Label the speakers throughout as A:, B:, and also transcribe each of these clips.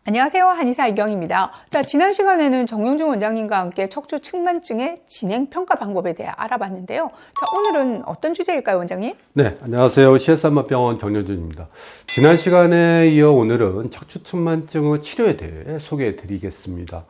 A: 안녕하세요. 한의사 이경입니다. 자, 지난 시간에는 정영준 원장님과 함께 척추 측만증의 진행 평가 방법에 대해 알아봤는데요. 자, 오늘은 어떤 주제일까요, 원장님?
B: 네, 안녕하세요. CS한의학병원 정영준입니다. 지난 시간에 이어 오늘은 척추 측만증의 치료에 대해 소개해 드리겠습니다.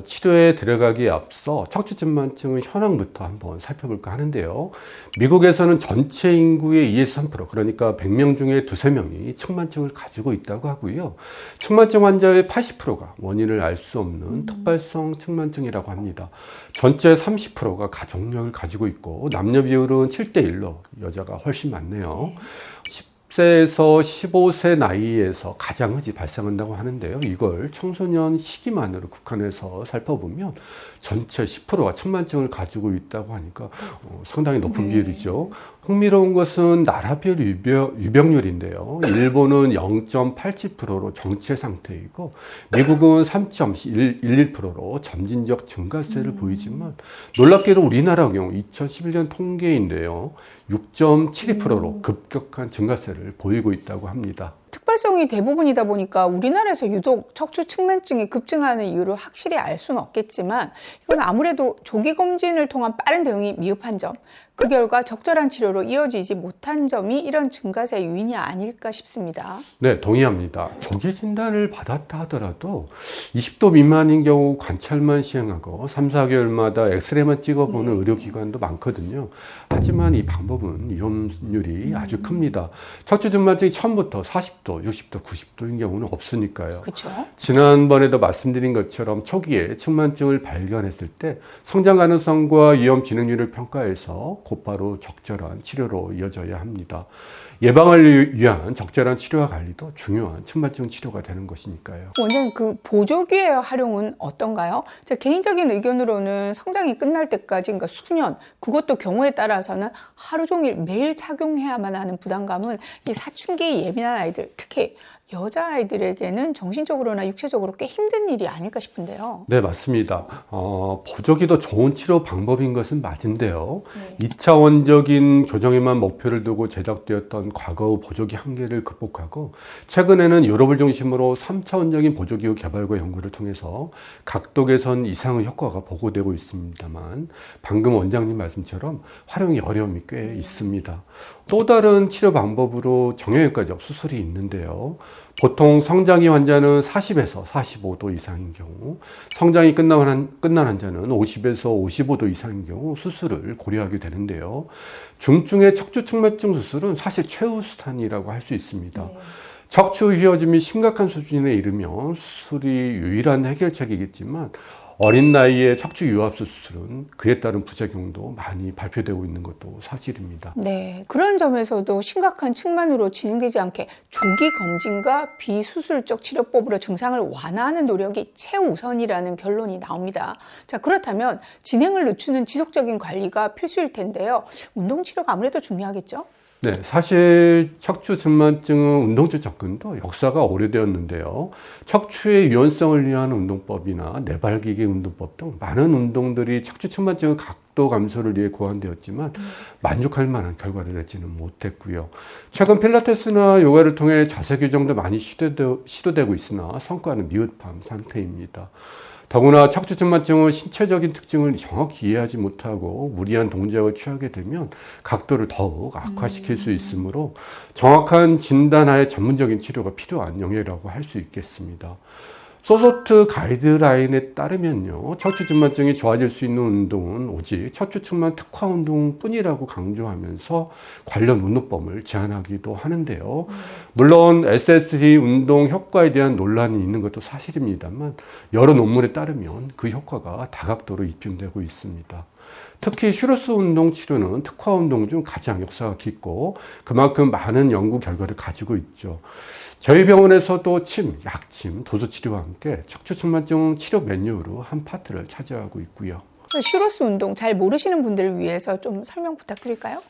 B: 치료에 들어가기에 앞서 척추 측만증의 현황부터 한번 살펴볼까 하는데요. 미국에서는 전체 인구의 2에서 3%, 그러니까 100명 중에 2~3명이 측만증을 가지고 있다고 하고요. 측만증 환자의 80%가 원인을 알 수 없는 특발성 측만증이라고 합니다. 전체 30%가 가족력을 가지고 있고 남녀 비율은 7:1로 여자가 훨씬 많네요. 10세에서 15세 나이에서 가장 흔히 발생한다고 하는데요. 이걸 청소년 시기만으로 국한해서 살펴보면 전체 10%가 측만증을 가지고 있다고 하니까 상당히 높은 비율이죠. 흥미로운 것은 나라별 유병률인데요. 일본은 0.87%로 정체 상태이고 미국은 3.11%로 점진적 증가세를 보이지만 놀랍게도 우리나라 경우 2011년 통계인데요. 6.72%로 급격한 증가세를 보이고 있다고 합니다.
A: 특발성이 대부분이다 보니까 우리나라에서 유독 척추 측만증이 급증하는 이유를 확실히 알 수는 없겠지만 이건 아무래도 조기 검진을 통한 빠른 대응이 미흡한 점, 그 결과 적절한 치료로 이어지지 못한 점이 이런 증가세의 요인이 아닐까 싶습니다.
B: 네, 동의합니다. 조기 진단을 받았다 하더라도 20도 미만인 경우 관찰만 시행하고 3~4개월마다 엑스레이만 찍어보는 의료기관도 많거든요. 하지만 이 방법은 위험률이 아주 큽니다. 척추 측만증이 처음부터 40도, 60도, 90도인 경우는 없으니까요.
A: 그렇죠?
B: 지난번에도 말씀드린 것처럼 초기에 측만증을 발견했을 때 성장 가능성과 위험 진행률을 평가해서 곧바로 적절한 치료로 이어져야 합니다. 예방을 위한 적절한 치료와 관리도 중요한 측만증 치료가 되는 것이니까요.
A: 원장님, 그 보조기의 활용은 어떤가요? 제 개인적인 의견으로는 성장이 끝날 때까지, 그러니까 수년, 그것도 경우에 따라서는 하루 종일 매일 착용해야만 하는 부담감은 이 사춘기 예민한 아이들, 특히 여자아이들에게는 정신적으로나 육체적으로 꽤 힘든 일이 아닐까 싶은데요.
B: 네, 맞습니다. 보조기도 좋은 치료 방법인 것은 맞은데요. 2차원적인 교정에만 목표를 두고 제작되었던 과거의 보조기 한계를 극복하고 최근에는 유럽을 중심으로 3차원적인 보조기의 개발과 연구를 통해서 각도 개선 이상의 효과가 보고되고 있습니다만 방금 원장님 말씀처럼 활용이 어려움이 꽤 있습니다. 또 다른 치료 방법으로 정형외과적 수술이 있는데요. 보통 성장기 환자는 40에서 45도 이상인 경우, 성장이 끝난 환자는 50에서 55도 이상인 경우 수술을 고려하게 되는데요. 중증의 척추 측만증 수술은 사실 최후 수단이라고 할 수 있습니다. 척추 휘어짐이 심각한 수준에 이르면 수술이 유일한 해결책이겠지만 어린 나이에 척추 유압수 수술은 그에 따른 부작용도 많이 발표되고 있는 것도 사실입니다.
A: 네, 그런 점에서도 심각한 측만으로 진행되지 않게 조기 검진과 비수술적 치료법으로 증상을 완화하는 노력이 최우선이라는 결론이 나옵니다. 자, 그렇다면 진행을 늦추는 지속적인 관리가 필수일 텐데요. 운동치료가 아무래도 중요하겠죠?
B: 네, 사실 척추 측만증은 운동적 접근도 역사가 오래되었는데요. 척추의 유연성을 위한 운동법이나 내발기기 운동법 등 많은 운동들이 척추 측만증의 각도 감소를 위해 고안되었지만 만족할 만한 결과를 내지는 못했고요. 최근 필라테스나 요가를 통해 자세 교정도 많이 시도되고 있으나 성과는 미흡한 상태입니다. 더구나 척추 측만증은 신체적인 특징을 정확히 이해하지 못하고 무리한 동작을 취하게 되면 각도를 더욱 악화시킬 수 있으므로 정확한 진단하에 전문적인 치료가 필요한 영역이라고 할 수 있겠습니다. 소소트 가이드라인에 따르면요, 척추 측만증이 좋아질 수 있는 운동은 오직 척추 측만 특화 운동뿐이라고 강조하면서 관련 운동법을 제안하기도 하는데요. 물론 SSD 운동 효과에 대한 논란이 있는 것도 사실입니다만 여러 논문에 따르면 그 효과가 다각도로 입증되고 있습니다. 특히 슈루스 운동 치료는 특화 운동 중 가장 역사가 깊고 그만큼 많은 연구 결과를 가지고 있죠. 저희 병원에서도 침, 약침, 도수치료와 함께 척추 측만증 치료 메뉴로 한 파트를 차지하고 있고요.
A: 슈로스 운동 잘 모르시는 분들을 위해서 좀 설명 부탁드릴까요?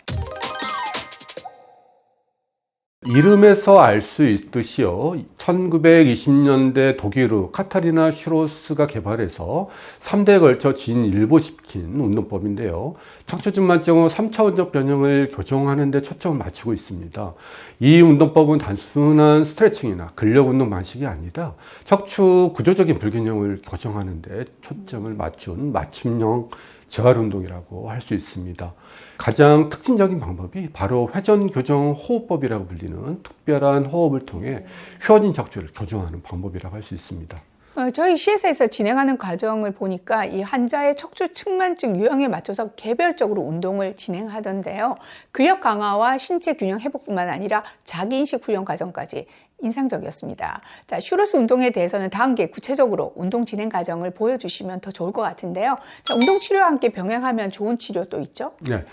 B: 이름에서 알 수 있듯이요. 1920년대 독일의 카타리나 슈로스가 개발해서 3대에 걸쳐 진일보시킨 운동법인데요. 척추증만증의 3차원적 변형을 교정하는 데 초점을 맞추고 있습니다. 이 운동법은 단순한 스트레칭이나 근력 운동 방식이 아니라 척추 구조적인 불균형을 교정하는 데 초점을 맞춘 맞춤형 재활 운동이라고 할 수 있습니다. 가장 특징적인 방법이 바로 회전 교정 호흡법이라고 불리는 특별한 호흡을 통해 휘어진 척추를 교정하는 방법이라고 할 수 있습니다.
A: 저희 CS에서 진행하는 과정을 보니까 이 환자의 척추 측만증 유형에 맞춰서 개별적으로 운동을 진행하던데요. 근력 강화와 신체 균형 회복뿐만 아니라 자기인식 훈련 과정까지 인상적이었습니다. 자, 슈로스 운동에 대해서는 다음 기회에 구체적으로 운동 진행 과정을 보여주시면 더 좋을 것 같은데요. 자, 운동 치료와 함께 병행하면 좋은 치료 또 있죠?
B: 네,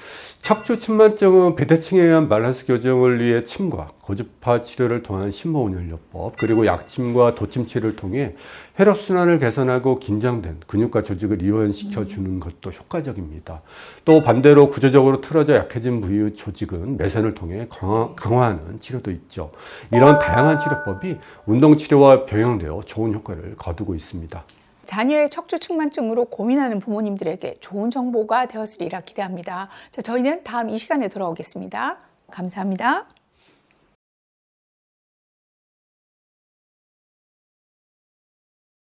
B: 척추 측만증은 비대칭에 의한 밸런스 교정을 위해 침과 고주파 치료를 통한 심호흡연료법, 그리고 약침과 도침 치료를 통해 혈액순환을 개선하고 긴장된 근육과 조직을 이완시켜 주는 것도 효과적입니다. 또 반대로 구조적으로 틀어져 약해진 부위의 조직은 매선을 통해 강화하는 치료도 있죠. 이런 다양한 치료법이 운동치료와 병행되어 좋은 효과를 거두고 있습니다.
A: 자녀의 척추 측만증으로 고민하는 부모님들에게 좋은 정보가 되었으리라 기대합니다. 자, 저희는 다음 이 시간에 돌아오겠습니다. 감사합니다.